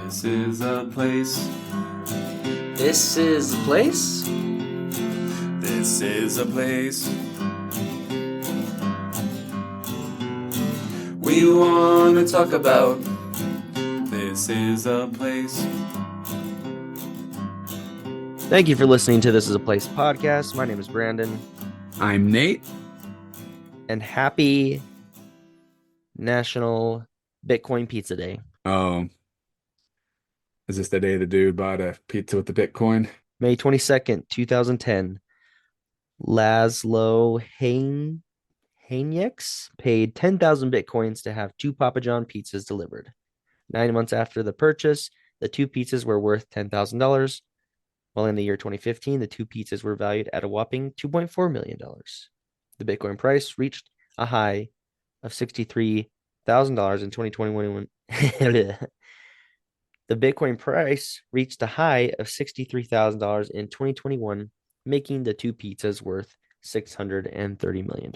This is a place. This is the place? This is a place. We want to talk about. This is a place. Thank you for listening to This is a Place podcast. My name is Brandon. I'm Nate. And happy National Bitcoin Pizza Day. Oh, is this the day the dude bought a pizza with the Bitcoin? May 22nd, 2010. Laszlo Hanyeks paid 10,000 Bitcoins to have two Papa John pizzas delivered. 9 months after the purchase, the two pizzas were worth $10,000, while in the year 2015, the two pizzas were valued at a whopping $2.4 million. The Bitcoin price reached a high of $63,000 in 2021. The Bitcoin price reached a high of $63,000 in 2021, making the two pizzas worth $630 million.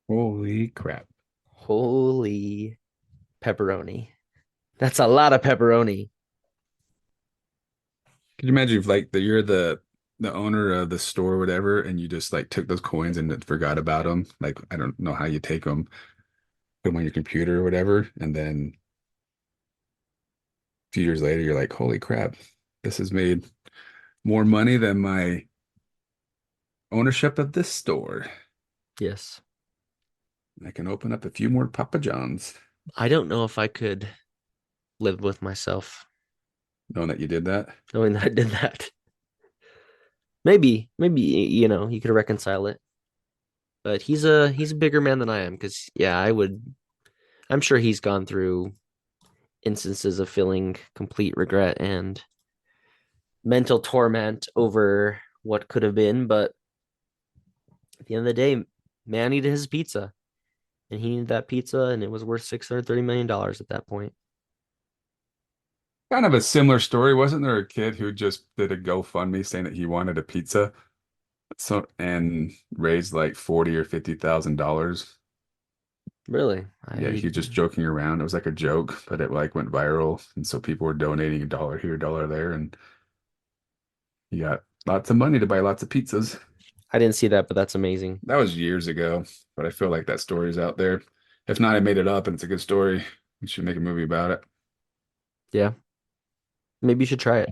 Holy crap. Holy pepperoni. That's a lot of pepperoni. Could you imagine if you're the owner of the store or whatever, and you just like took those coins and forgot about them? Like, I don't know how you take them, put them on your computer or whatever, and then a few years later, you're like, holy crap, this has made more money than my ownership of this store. Yes. I can open up a few more Papa John's. I don't know if I could live with myself Knowing that you did that. knowing that I did that. Maybe, you could reconcile it. But he's a bigger man than I am because I'm sure he's gone through instances of feeling complete regret and mental torment over what could have been, but at the end of the day, man needed his pizza. And he needed that pizza, and it was worth $630 million at that point. Kind of a similar story. Wasn't there a kid who just did a GoFundMe saying that he wanted a pizza? So and raised like 40 or $50,000. Really? Yeah, he was just joking around. It was like a joke, but it like went viral. And so people were donating a dollar here, a dollar there, and he got lots of money to buy lots of pizzas. I didn't see that, but that's amazing. That was years ago, but I feel like that story is out there. If not, I made it up and it's a good story. We should make a movie about it. Yeah. Maybe you should try it.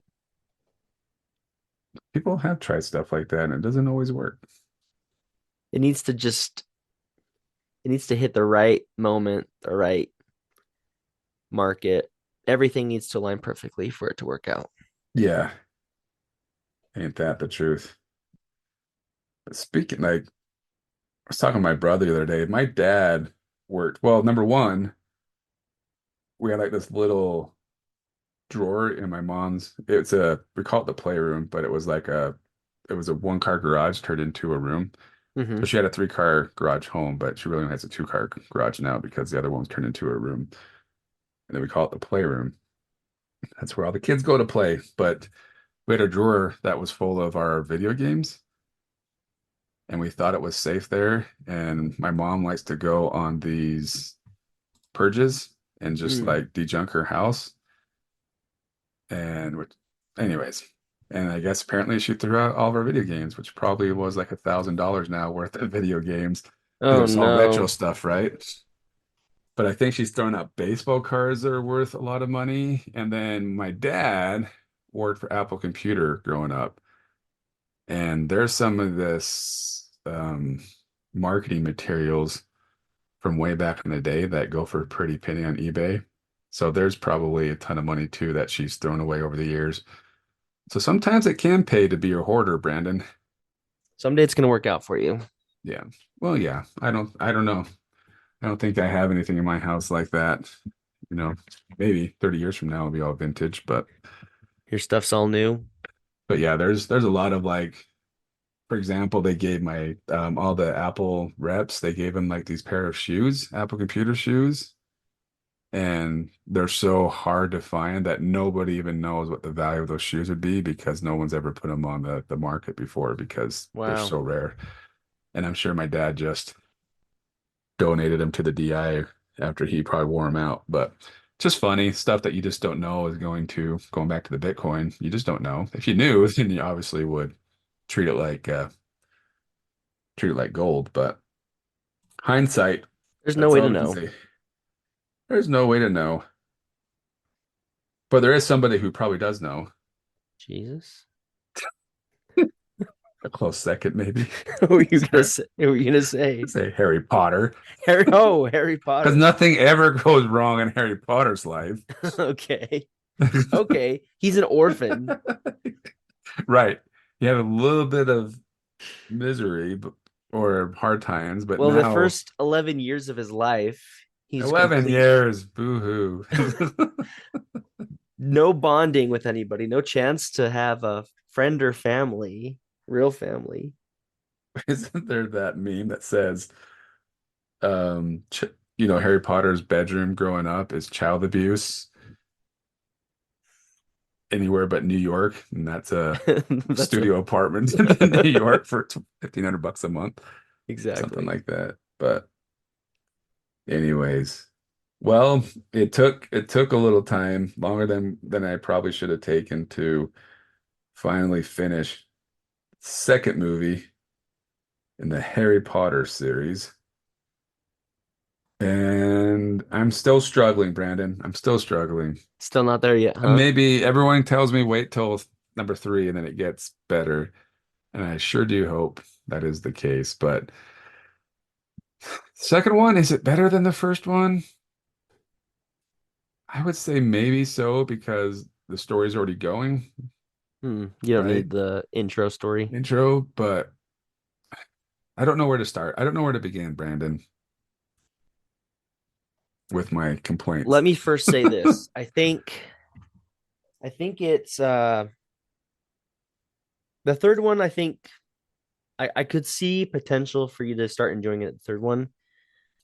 People have tried stuff like that and it doesn't always work. It needs to just it needs to hit the right moment, the right market. Everything needs to align perfectly for it to work out. Yeah, ain't that the truth? But speaking, like, I was talking to my brother the other day. My dad worked, well, number one, we had like this little drawer in my mom's. We call it the playroom, but it was a one-car garage turned into a room. So Mm-hmm. she had a three-car garage home, but she really only has a two-car garage now because the other one was turned into a room. And then we call it the playroom. That's where all the kids go to play. But we had a drawer that was full of our video games, and we thought it was safe there. And my mom likes to go on these purges and just Mm. like dejunk her house. And anyways, and I guess apparently she threw out all of our video games, which probably was like $1,000 now worth of video games because it Oh was all retro no. stuff, right? But I think she's thrown out baseball cards that are worth a lot of money. And then my dad worked for Apple Computer growing up, and there's some of this marketing materials from way back in the day that go for a pretty penny on eBay. So there's probably a ton of money too that she's thrown away over the years. So sometimes it can pay to be a hoarder, Brandon. Someday it's gonna work out for you. Yeah. Well, yeah. I don't know. I don't think I have anything in my house like that. You know, maybe 30 years from now it'll be all vintage, Your stuff's all new. but yeah, there's a lot of like, for example, they gave my all the Apple reps, they gave them like these pair of shoes, Apple computer shoes, and they're so hard to find that nobody even knows what the value of those shoes would be because no one's ever put them on the market before because they're Wow. so rare. And I'm sure my dad just donated them to the after he probably wore them out. But just funny stuff that you just don't know is going back to the Bitcoin. You just don't know. If you knew, then you obviously would treat it like uh, treat it like gold. But hindsight, There's no that's way all to we can know. say. There's no way to know. But there is somebody who probably does know. Jesus. A close second, maybe. What were you gonna Sorry. say? What were you gonna say? Say Harry Potter. Harry Because Potter. nothing ever goes wrong in Harry Potter's life. Okay. Okay. He's an orphan. Right. You have a little bit of misery or hard times, but Well, the now first 11 years of his life, he's 11 complete. years, boo-hoo. No bonding with anybody, no chance to have a friend or family, real family. Isn't there that meme that says, ch Harry Potter's bedroom growing up is child abuse anywhere but New York, and that's a That's a studio apartment in New York for 1,500 bucks a month, something exactly. like that. But anyways, well, it took a little time, longer than I probably should have taken to finally finish second movie in the Harry Potter series. And I'm still struggling, Brandon. I'm still struggling. Still not there yet, And huh? maybe everyone tells me wait till number three and then it gets better. And I sure do hope that is the case. But second one, is it better than the first one? I would say maybe so because the story's already going, You don't right? need the intro story. Intro, but I don't know where to start. I don't know where to begin, Brandon, with my Let complaints. me first say this. I think it's the third one. I think I could see potential for you to start enjoying it. The third one,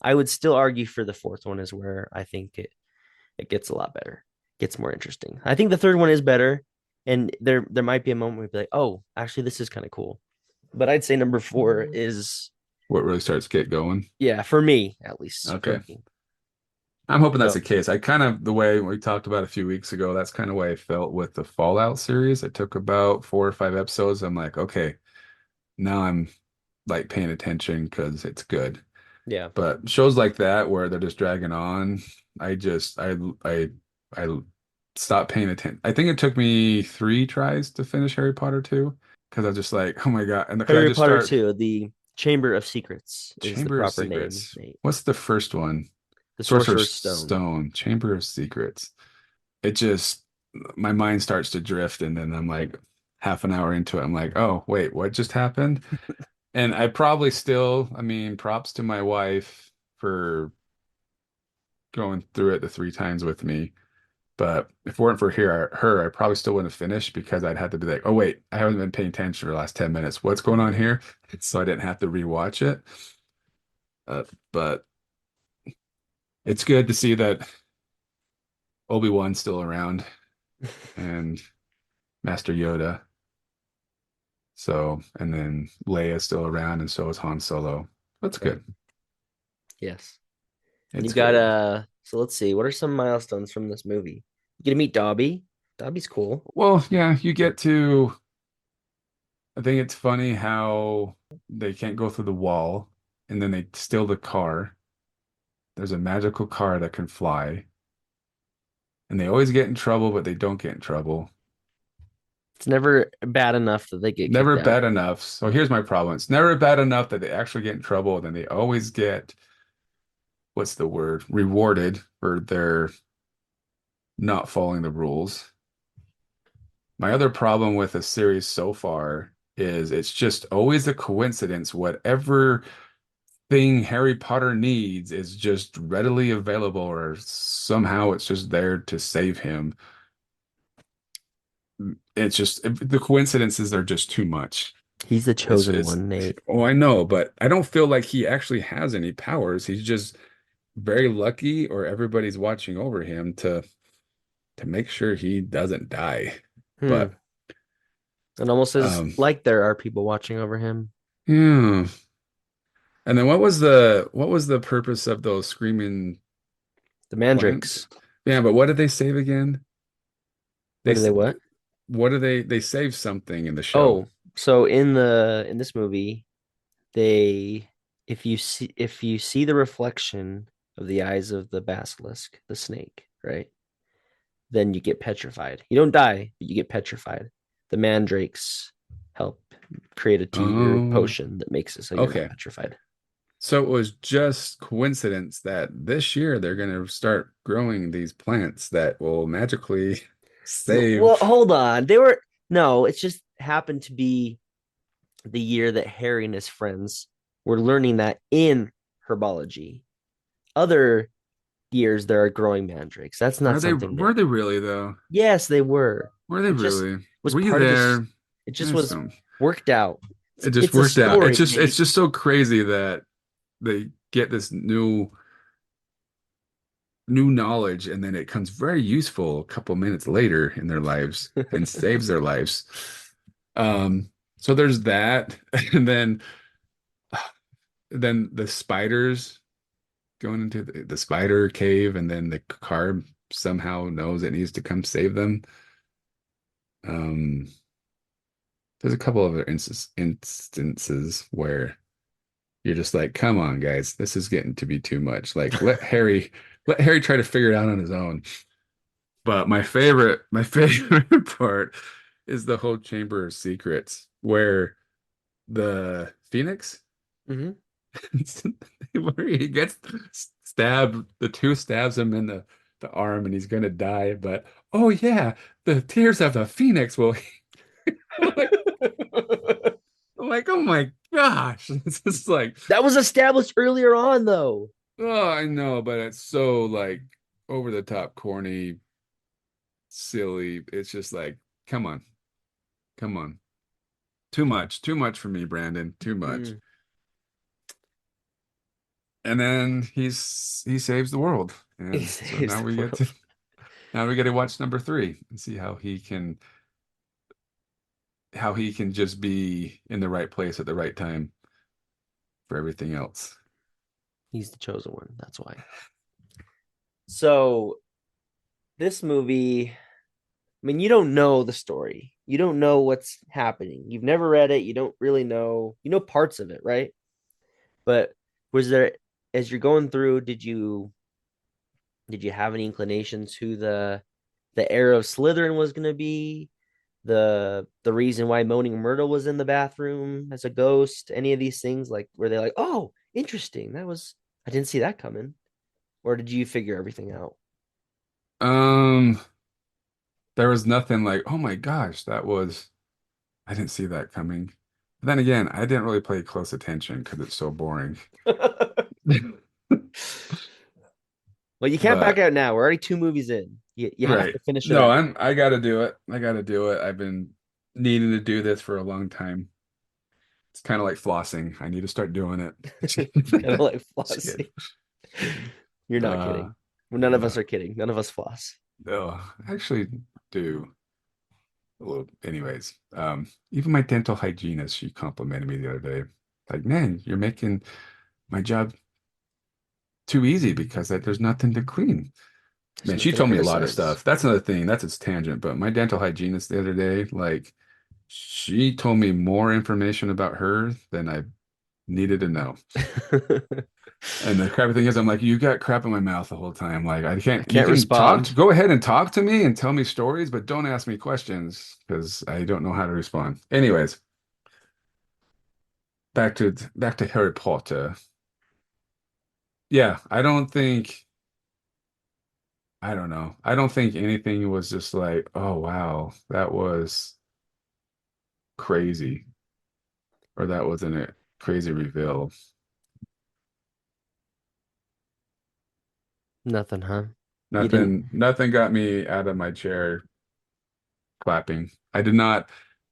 I would still argue for the fourth one is where I think it gets a lot better, gets more interesting. I think the third one is better, and there might be a moment where you'd be like, oh, actually, this is kind of cool. But I'd say number four is What really starts get going? yeah, for me at least for Okay. me. I'm hoping that's So the case. I kind of, the way we talked about a few weeks ago, that's kind of way I felt with the Fallout series. It took about 4 or 5 episodes. I'm like, okay, now I'm like paying attention because it's good. yeah, But shows like that where they're just dragging on, I just I stopped paying attention. I think it took me 3 tries to finish Harry Potter 2 because I was just like, oh my God. And because I Harry just Potter start 2, the Chamber of Secrets is the Chamber of proper name, Secrets. Nate. What's the first one? The Sorcerer's Sorcerer's Stone. Stone, Chamber of Secrets. It just my mind starts to drift and then I'm like half an hour into it, I'm like, oh wait, what just happened? And I probably still, I mean, props to my wife for going through it the 3 times with me. But if it weren't for her, I probably still wouldn't have finished because I'd had to be like, oh wait, I haven't been paying attention for the last 10 minutes. What's going on here? So I didn't have to rewatch it. But it's good to see that Obi Wan's still around and Master Yoda. So, and then Leia's still around, and so is Han Solo. That's Right. good. Yes. And you It's got good. so let's see, what are some milestones from this movie? You get to meet Dobby. Dobby's cool. Well, yeah, you get to. I think it's funny how they can't go through the wall, and then they steal the car. There's a magical car that can fly, and they always get in trouble, but they don't get in trouble. It's never bad enough that they get kicked Never out. bad enough. So here's my problem. It's never bad enough that they actually get in trouble, and then they always get, what's the word? Rewarded for their not following the rules. My other problem with the series so far is it's just always a coincidence. Whatever thing Harry Potter needs is just readily available, or somehow it's just there to save him. It's just the coincidences are just too much. He's the It's chosen it's one, Nate. oh, I know, but I don't feel like he actually has any powers. He's just very lucky, or everybody's watching over him to make sure he doesn't die. Hmm. But It almost is um like there are people watching over him. yeah. And then what was the purpose of those screaming? The Plants. mandrakes. Yeah, but what did they save again? They What do they s- what? what do they save something in the show? Oh, so in this movie, they if you see the reflection of the eyes of the basilisk, the snake, right? Then you get petrified. You don't die, but you get petrified. The mandrakes help create a 2 year Oh, potion that makes it so you're not okay. petrified. So it was just coincidence that this year they're going to start growing these plants that will magically save. Well, hold on. They were no, it just happened to be the year that Harry and his friends were learning that in herbology. Other years there are growing mandrakes. That's not Are they something that were they really though? yes, they were. Were they It just really? was Were you part of this. there? It just It's was so worked out. it just It's a worked out. story, It's Nate. just so crazy that they get this new knowledge and then it comes very useful a couple minutes later in their lives and saves their lives. So there's that. And then the spiders going into the spider cave, and then the car somehow knows it needs to come save them. Um, there's a couple other instances where you're just like, come on, guys, this is getting to be too much. Like, let Harry try to figure it out on his own. But my favorite part is the whole Chamber of Secrets, where the Phoenix, Hmm. where he gets stabbed, the two stabs him in the arm, and he's gonna die. But oh yeah, the tears of the Phoenix will. like, like, oh my gosh, it's just like, That was established earlier on, though. oh, I know, but it's so like over the top, corny, silly. It's just like, come on, come on. Too much for me, Brandon. Too much. Mm. And then he saves the world. He And so saves the world. now we get to watch number three and see how he can just be in the right place at the right time for everything else. He's the chosen one. That's why. So this movie, I mean, you don't know the story. You don't know what's happening. You've never read it. You don't really know. You know parts of it, right? But was there, as you're going through, did you have any inclinations who the heir of Slytherin was going to be? The reason why Moaning Myrtle was in the bathroom as a ghost? Any of these things, like were they like, oh, interesting? That was I didn't see that coming. Or did you figure everything out? Um, there was nothing like, oh my gosh, I didn't see that coming. But then again, I didn't really pay close attention because it's so boring. Well, you can't back But out now. We're already 2 movies in. You have right. to finish it No, out. I gotta do it. I gotta do it. I've been needing to do this for a long time. It's kind of like flossing. I need to start doing it. Kind of like Just kidding. flossing. Just kidding. You're not Uh, kidding. Well, none of uh, us are kidding. None of us floss. no, I actually do a little. Anyways, even my dental hygienist, she complimented me the other day. Like, man, you're making my job too easy because there's nothing to clean. There's Man, she nothing to told me a lot of criticize. stuff. That's another thing. That's its tangent. But my dental hygienist the other day, like, she told me more information about her than I needed to know. And the crappy thing is, I'm like, you got crap in my mouth the whole time. Like, I I can't, you can't can talk, respond. go ahead and talk to me and tell me stories, but don't ask me questions because I don't know how to respond. Anyways, back to Harry Potter. Yeah, I don't know. I don't think anything was just like, oh wow, that was crazy, or that wasn't a crazy reveal. Nothing, huh? You didn't. Nothing got me out of my chair clapping. I did not,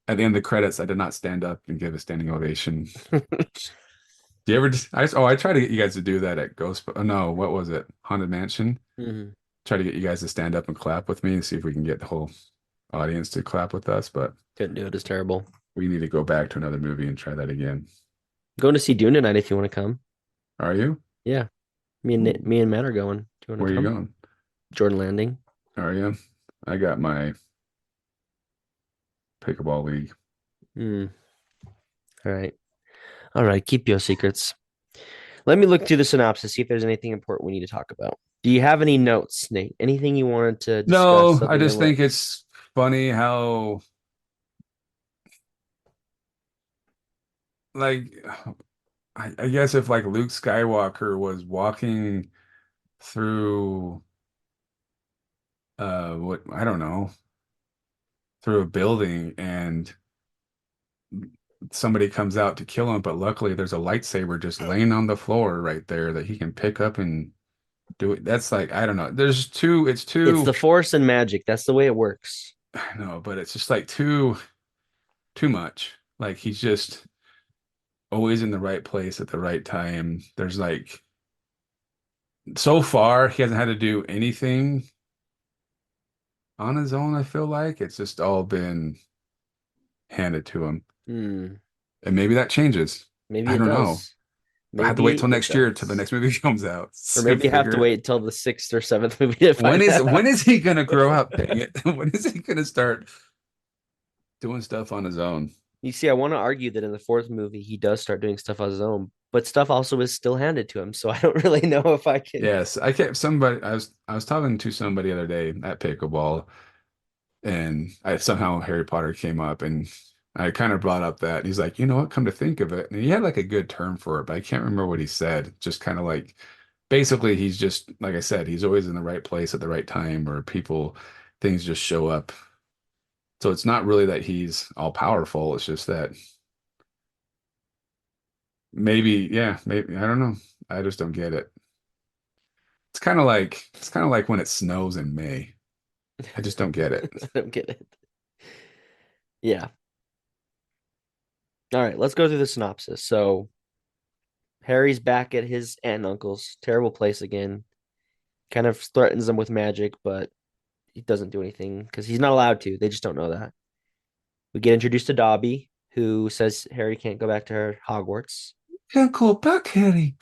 at the end of the credits, I did not stand up and give a standing ovation. Do you ever just, I try to get you guys to do that at Ghost, oh no, what was it? Haunted Mansion? Mhm. Try to get you guys to stand up and clap with me and see if we can get the whole audience to clap with us, but Couldn't do it. It's terrible. we need to go back to another movie and try that again. Going to see Dune tonight if you want to come. Are you? Yeah, Ooh. me and Matt are going. Do you want Where to are you come? going? Jordan Landing. Are you? I got my pickleball league. Hmm. All right. All right. Keep your secrets. Let me look through the synopsis, see if there's anything important we need to talk about. Do you have any notes, Nate? Anything you wanted to discuss No, I other than just what? think it's funny how, like, I guess if like Luke Skywalker was walking through, what, I don't know, through a building and somebody comes out to kill him, but luckily there's a lightsaber just laying on the floor right there that he can pick up and do it. That's like, I don't know. It's It's too, the Force and magic. That's the way it works. I know, but it's just like too much. Like he's just always in the right place at the right time. There's like so far he hasn't had to do anything on his own, I feel like. It's just all been handed to him. Hmm. And maybe that changes. Maybe I it don't know. does. I have to wait Maybe till it next year till the does. next movie comes out Or to maybe you have to figure it. wait till the sixth or seventh movie to find that When out. is he gonna grow up? Dang it. When is he gonna start doing stuff on his own? You see, I want to argue that in the fourth movie, he does start doing stuff on his own, but stuff also is still handed to him. So I don't really know if I can. Yes, I was talking to somebody the other day at pickleball, and I somehow Harry Potter came up, and I kind of brought up that he's like, you know what, come to think of it, and he had like a good term for it, but I can't remember what he said. Just kind of like, basically, he's just like I said, he's always in the right place at the right time, or things just show up. So it's not really that he's all powerful. It's just that maybe, yeah, maybe I don't know. I just don't get it. It's kind of like when it snows in May. I just don't get it. I don't get it. Yeah. All right, let's go through the synopsis. So Harry's back at his aunt and uncle's, terrible place again. Kind of threatens them with magic, but he doesn't do anything because he's not allowed to. They just don't know that. We get introduced to Dobby, who says Harry can't go back to her Hogwarts. Can't go back, Harry.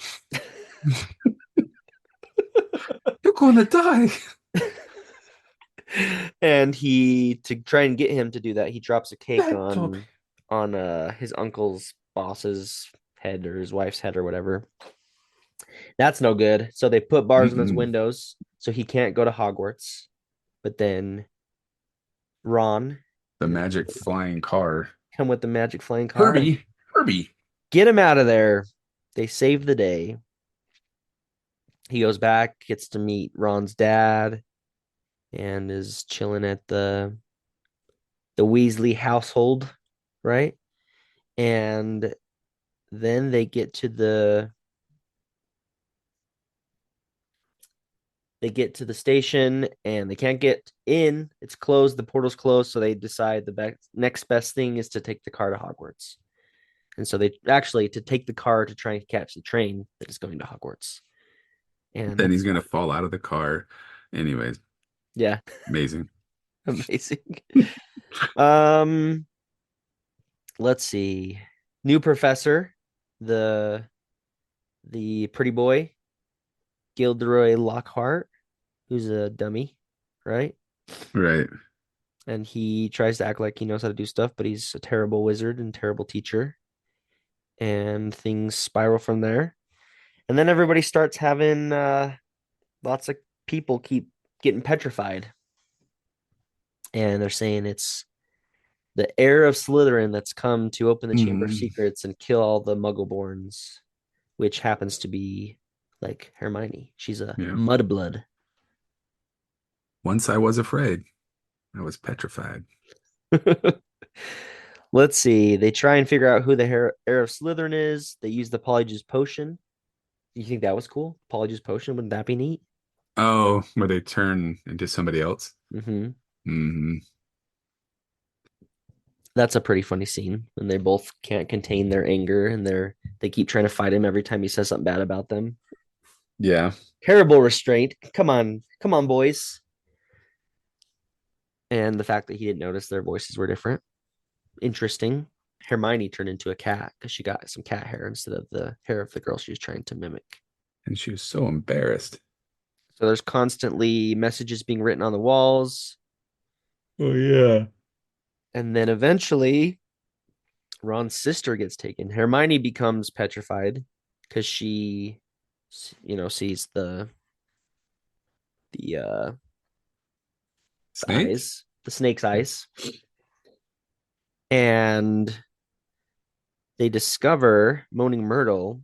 You're gonna die. And he to try and get him to do that, he drops a cake Bad Dobby. on his uncle's boss's head or his wife's head or whatever. That's no good. So they put bars on his Mm-mm. windows so he can't go to Hogwarts. But then Ron The and magic flying car. come with the magic flying car and Herbie. Herbie. get him out of there. They save the day. He goes back, gets to meet Ron's dad, and is chilling at the Weasley household, right? And then they get to the station and they can't get in. It's closed. The portal's closed. So they decide next best thing is to take the car to Hogwarts. And so they actually to take the car to try and catch the train that is going to Hogwarts. Then And he's gonna fall out of the car. Anyways, yeah, amazing. amazing. Um, let's see. New professor, the pretty boy, Gilderoy Lockhart, who's a dummy, right? Right. And he tries to act like he knows how to do stuff, but he's a terrible wizard and terrible teacher. And things spiral from there. And then everybody starts having lots of people keep getting petrified. And they're saying it's the heir of Slytherin that's come to open the Chamber of Mm, Secrets and kill all the Muggleborns, which happens to be like Hermione. She's a yeah. mudblood. Once I was afraid. I was petrified. Let's see. They try and figure out who the heir of Slytherin is. They use the Polyjuice potion. You think that was cool? Polyjuice potion, wouldn't that be neat? Oh, where they turn into somebody else. Mm-hmm. Hmm. That's a pretty funny scene when they both can't contain their anger and they keep trying to fight him every time he says something bad about them. Yeah. Terrible restraint. Come on, boys. And the fact that he didn't notice their voices were different. Interesting. Hermione turned into a cat because she got some cat hair instead of the hair of the girl she was trying to mimic. And she was so embarrassed. So there's constantly messages being written on the walls. Oh yeah. And then eventually Ron's sister gets taken. Hermione becomes petrified because she, sees the Snake? eyes, the snake's eyes, and they discover Moaning Myrtle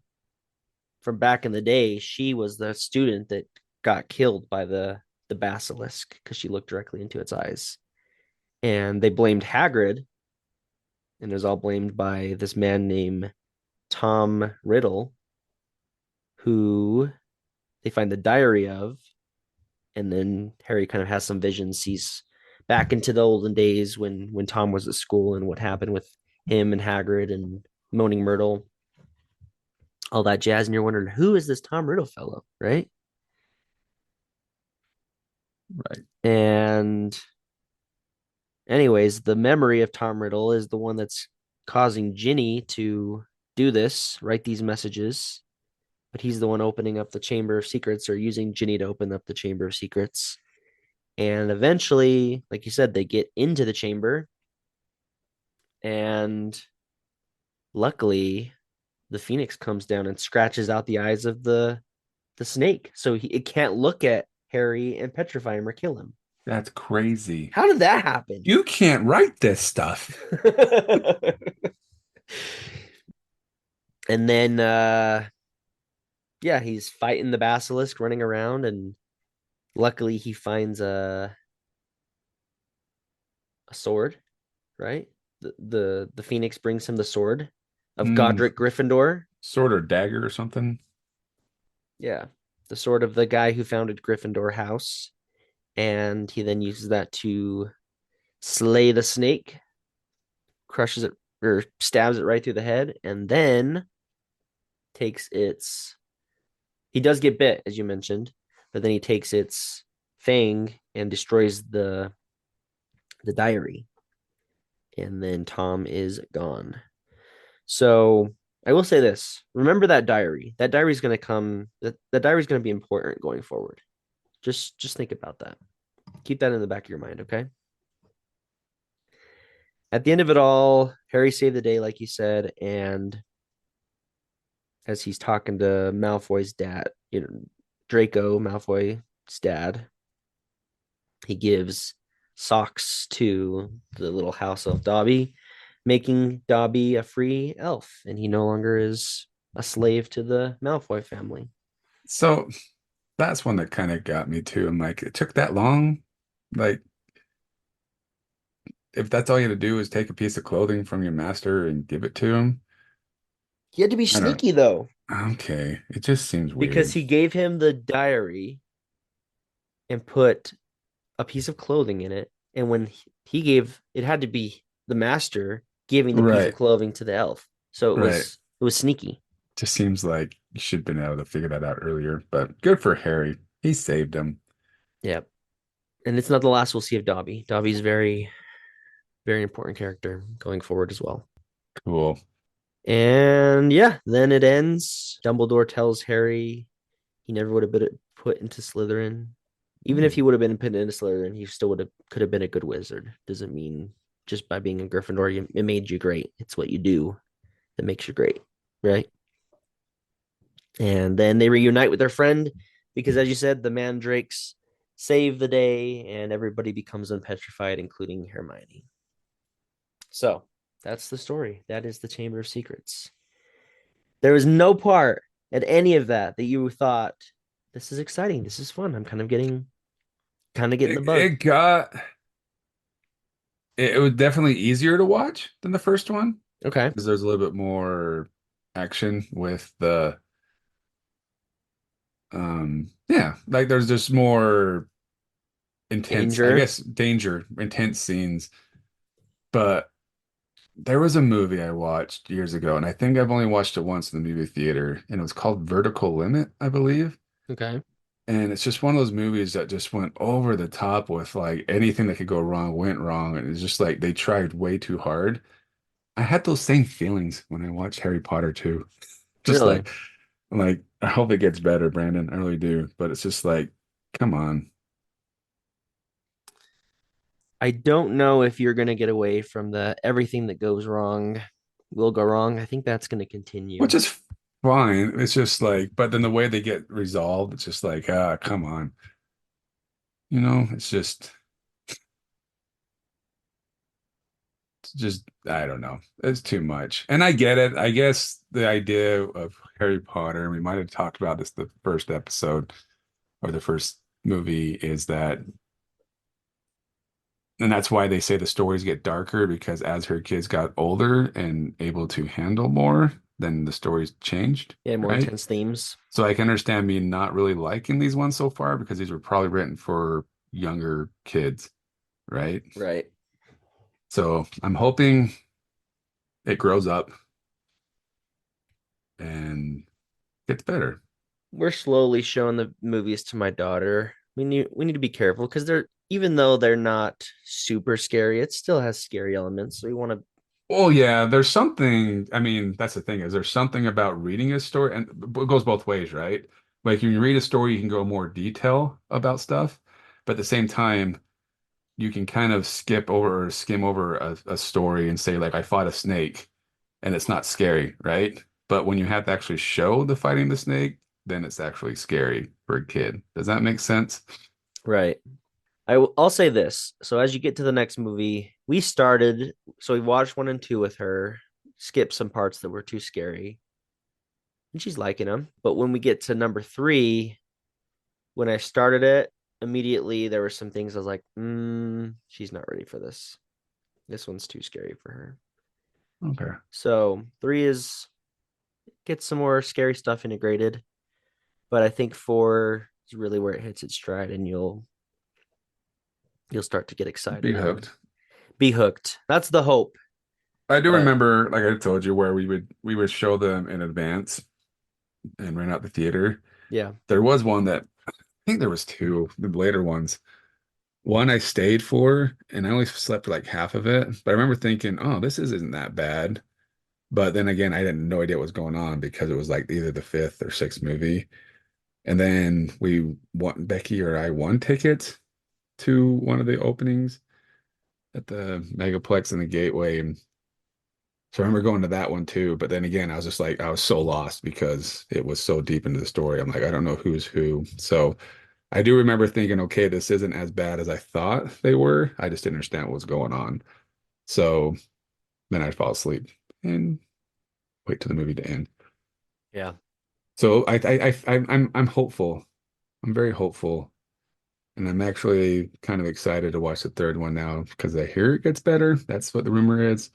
from back in the day. She was the student that got killed by the basilisk because she looked directly into its eyes, and they blamed Hagrid, and it was all blamed by this man named Tom Riddle, who they find the diary of, and then Harry kind of has some visions, sees back into the olden days when Tom was at school and what happened with him and Hagrid and Moaning Myrtle, all that jazz, and you're wondering who is this Tom Riddle fellow, right? Right. And anyways, the memory of Tom Riddle is the one that's causing Ginny to do this, write these messages, but he's the one opening up the Chamber of Secrets or using Ginny to open up the Chamber of Secrets. And eventually, like you said, they get into the chamber, and luckily, the Phoenix comes down and scratches out the eyes of the snake, so it can't look at Harry and petrify him or kill him. That's crazy. How did that happen? You can't write this stuff. And then, yeah, he's fighting the basilisk, running around, and luckily he finds a sword. Right, the Phoenix brings him the sword of Hmm. Godric Gryffindor. Sword or dagger or something. Yeah, the sword of the guy who founded Gryffindor House, and he then uses that to slay the snake, crushes it or stabs it right through the head, and then takes its. He does get bit, as you mentioned, but then he takes its fang and destroys the diary, and then Tom is gone. So I will say this: remember that diary. That diary is going to come. That diary is going to be important going forward. Just think about that. Keep that in the back of your mind, okay? At the end of it all, Harry saved the day, like you said, and as he's talking to Malfoy's dad, Draco Malfoy's dad, he gives socks to the little house elf Dobby, making Dobby a free elf, and he no longer is a slave to the Malfoy family. So that's one that kind of got me too. I'm like, it took that long? Like, if that's all you had to do is take a piece of clothing from your master and give it to him, He had to be I don't. sneaky though, Okay, it just seems because weird. he gave him the diary and put a piece of clothing in it. And when he gave it, had to be the master giving the piece of Right, clothing to the elf. So it right. was it was sneaky. Just seems like you should have been able to figure that out earlier. But good for Harry. He saved him. Yeah. And it's not the last we'll see of Dobby. Dobby's very, very important character going forward as well. Cool. And yeah, then it ends. Dumbledore tells Harry he never would have been put into Slytherin. Even if Hmm. he would have been put into Slytherin, he still would have could have been a good wizard. Doesn't mean just by being a Gryffindor, it made you great. It's what you do that makes you great, right? And then they reunite with their friend because, as you said, the mandrakes save the day and everybody becomes unpetrified, including Hermione. So that's the story. That is the Chamber of Secrets. There was no part at any of that that you thought, this is exciting. This is fun. I'm kind of getting the bug. It got it was definitely easier to watch than the first one Okay. because there's a little bit more action with the yeah, like there's just more intense, I Danger. guess, danger, intense scenes. But there was a movie I watched years ago, and I think I've only watched it once in the movie theater, and it was called Vertical Limit, I believe. Okay. And it's just one of those movies that just went over the top with like anything that could go wrong went wrong. And it's just like they tried way too hard. I had those same feelings when I watched Harry Potter too. Just Really? like I hope it gets better, Brandon. I really do. But it's just like, Come on. I don't know if you're going to get away from the everything that goes wrong will go wrong. I think that's going to continue. Which is fine. It's just like, but then the way they get resolved, it's just like, come on. It's just, I don't know. It's too much. And I get it. I guess the idea of Harry Potter, and we might have talked about this the first episode or the first movie, is that, and that's why they say the stories get darker because as her kids got older and able to handle more, then the stories changed, Yeah, more right? intense themes. So I can understand me not really liking these ones so far because these were probably written for younger kids, right? Right. So I'm hoping it grows up and gets better. We're slowly showing the movies to my daughter. We need to be careful because they're even though they're not super scary, it still has scary elements. So we want to. Oh yeah, there's something, I mean, that's the thing is there's something about reading a story and it goes both ways, right? Like when you read a story, you can go more detail about stuff, but at the same time, you can kind of skip over or skim over a story and say like I fought a snake and it's not scary, right? But when you have to actually show the fighting the snake, then it's actually scary for a kid. Does that make sense? Right. I'll say this. So as you get to the next movie, we started. So we watched one and two with her. Skipped some parts that were too scary, and she's liking them. But when we get to number three, when I started it, immediately there were some things I was like, she's not ready for this. This one's too scary for her. Okay. So three is get some more scary stuff integrated, but I think four is really where it hits its stride, and you'll start to get Be excited and hooked. be hooked. That's the hope. I do But remember, like I told you, where we would show them in advance and rent out the theater. yeah, There was one that I think there was two, the later ones. One I stayed for, and I only slept for like half of it. But I remember thinking, "Oh, this isn't that bad." But then again, I had no idea what was going on because it was like either the fifth or sixth movie. And then Becky or I won tickets to one of the openings at the Megaplex in the Gateway. And so I remember going to that one too. But then again, I was just like, I was so lost because it was so deep into the story. I'm like, I don't know who's who. So I do remember thinking, okay, this isn't as bad as I thought they were. I just didn't understand what was going on. So then I'd fall asleep and wait till the movie to end. yeah. So I'm hopeful. I'm very hopeful. And I'm actually kind of excited to watch the third one now because I hear it gets better. That's what the rumor is.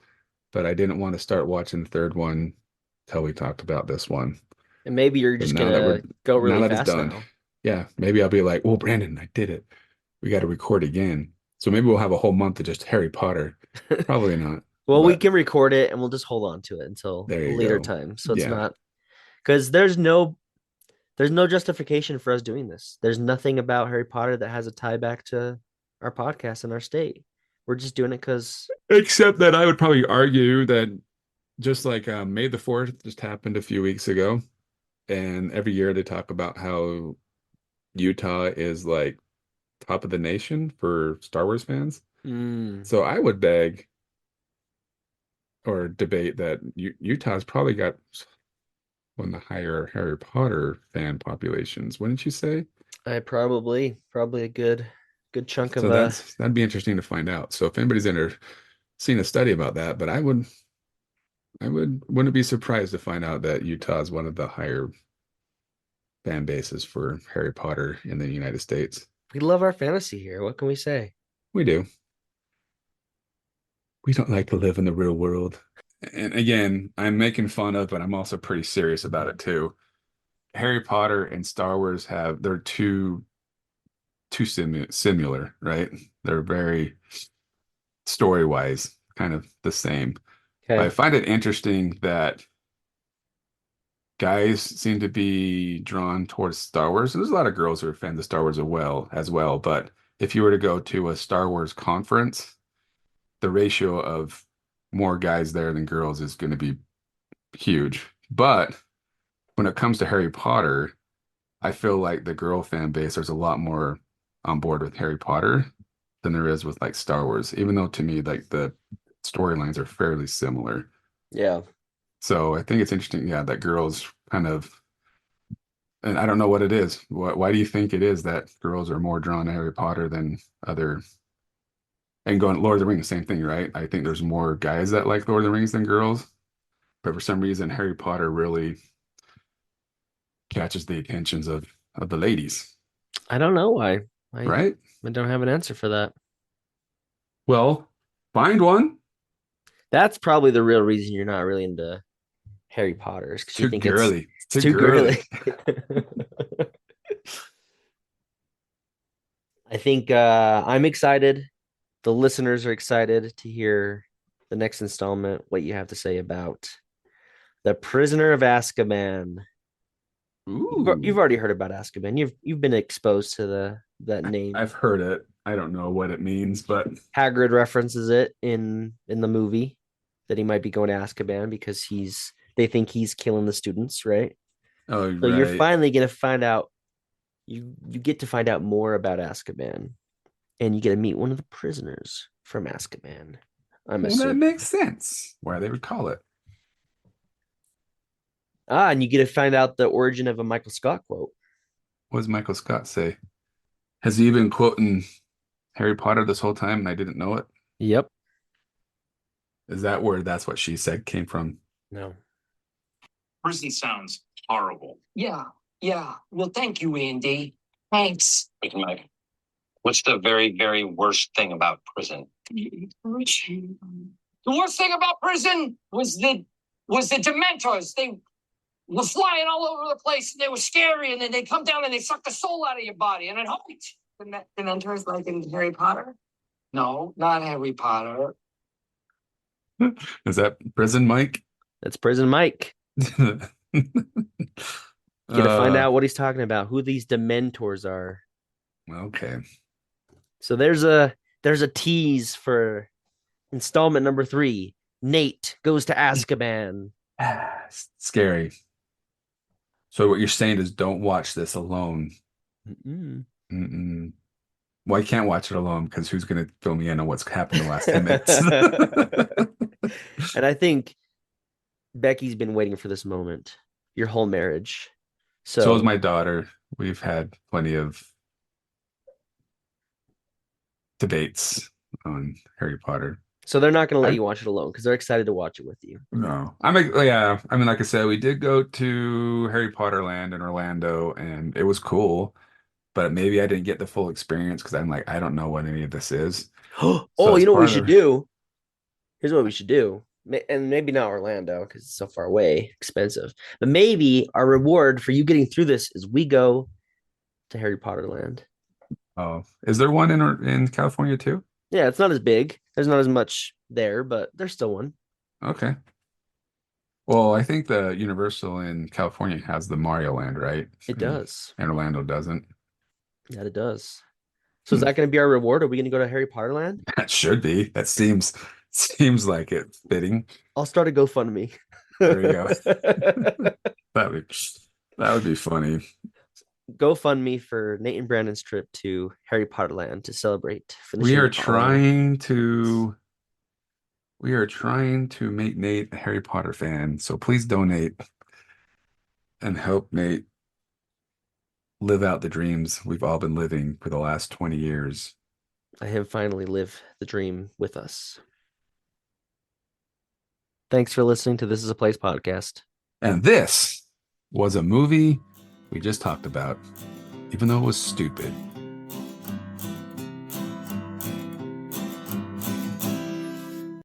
But I didn't want to start watching the third one till we talked about this one. And maybe you're But just gonna go now really that it's fast done, now. yeah, maybe I'll be like, "Well, Brandon, I did it. We got to record again." So maybe we'll have a whole month of just Harry Potter. Probably not, Well, we but can record it and we'll just hold on to it until there a you later go. time. So it's Yeah, not because there's no justification for us doing this. There's nothing about Harry Potter that has a tie back to our podcast in our state. We're just doing it because except that I would probably argue that just like May the 4th just happened a few weeks ago, and every year they talk about how Utah is like top of the nation for Star Wars fans. So I would beg or debate that U Utah's probably got one of the higher Harry Potter fan populations, wouldn't you say? I probably a good chunk of So that'd be interesting to find out. So if anybody's seen a study about that, but wouldn't be surprised to find out that Utah is one of the higher fan bases for Harry Potter in the United States. we love our fantasy here. What can we say? We do. We don't like to live in the real world. And again, I'm making fun of, but I'm also pretty serious about it too. Harry Potter and Star Wars they're too similar, right? They're very story-wise kind of the same. But I Okay. find it interesting that guys seem to be drawn towards Star Wars. There's a lot of girls who are fans of Star Wars as well. But if you were to go to a Star Wars conference, the ratio of more guys there than girls is going to be huge. But when it comes to Harry Potter, I feel like the girl fan base, there's a lot more on board with Harry Potter than there is with like Star Wars, even though to me, like the storylines are fairly similar. Yeah. So I think it's interesting, yeah, that girls kind of, and I don't know what it is. Why do you think it is that girls are more drawn to Harry Potter than other, and going Lord of the Rings, same thing, right? I think there's more guys that like Lord of the Rings than girls, but for some reason, Harry Potter really catches the attentions of the ladies, I don't know why. I right? I don't have an answer for that. Well, find one. That's probably the real reason you're not really into Harry Potter is It's because you too think girly. It's it's too too girly. girly. I think I'm excited. The listeners are excited to hear the next installment, what you have to say about The Prisoner of Azkaban. You've Ooh, already heard about Azkaban. You've been exposed to that name. I've heard it. I don't know what it means, but Hagrid references it in the movie that he might be going to Azkaban because they think he's killing the students, right? oh, So you're right. finally gonna find out you get to find out more about Azkaban and you get to meet one of the prisoners from Azkaban. I'm Well, that assuming. makes sense why they would call it. And you get to find out the origin of a Michael Scott quote. What does Michael Scott say? Has he been quoting Harry Potter this whole time and I didn't know it? Yep. Is that where that's what she said came from? No. Prison sounds horrible. Yeah, yeah. Well, thank you, Andy. Thanks. Wait, Mike. What's the very, very worst thing about prison? The worst thing about prison was the dementors. They were flying all over the place. And they were scary, and then they come down and they suck the soul out of your body, and it hurts. The dementors, like in Harry Potter? No, not Harry Potter. Is that prison, Mike? That's Prison Mike. You get to find uh, out what he's talking about, who these dementors are. okay. So there's a tease for installment number 3. Nate goes to Azkaban. Scary. So what you're saying is don't watch this alone. Mm-mm. Mm-mm. Well, I can't watch it alone because who's going to fill me in on what's happened the last 10 minutes? And I think Becky's been waiting for this moment your whole marriage. So is So my daughter. We've had plenty of debates on Harry Potter. so they're not going to let I you watch it alone because they're excited to watch it with you. no. Yeah, I mean, like I said, we did go to Harry Potter Land in Orlando and it was cool, but maybe I didn't get the full experience because I'm like, I don't know what any of this is. So Oh, as you know what we part should of do? Here's what we should do. And maybe not Orlando because it's so far away, expensive. But maybe our reward for you getting through this is we go to Harry Potter Land. oh, is there one in California too? Yeah, it's not as big. There's not as much there, but there's still one. Okay. Well, I think the Universal in California has the Mario Land, right? It does. And Orlando doesn't. Yeah, it does. So is Hmm. that going to be our reward? Are we going to go to Harry Potter Land? That should be. That seems like it fitting. I'll start a GoFundMe. There you go. That would that would be funny. GoFundMe for Nate and Brandon's trip to Harry Potter Land to celebrate We finishing are all. trying to we are trying to make Nate a Harry Potter fan. So please donate and help Nate live out the dreams we've all been living for the last 20 years. Let him finally live the dream with us. Thanks for listening to This Is a Place podcast. And this was a movie we just talked about, even though it was stupid.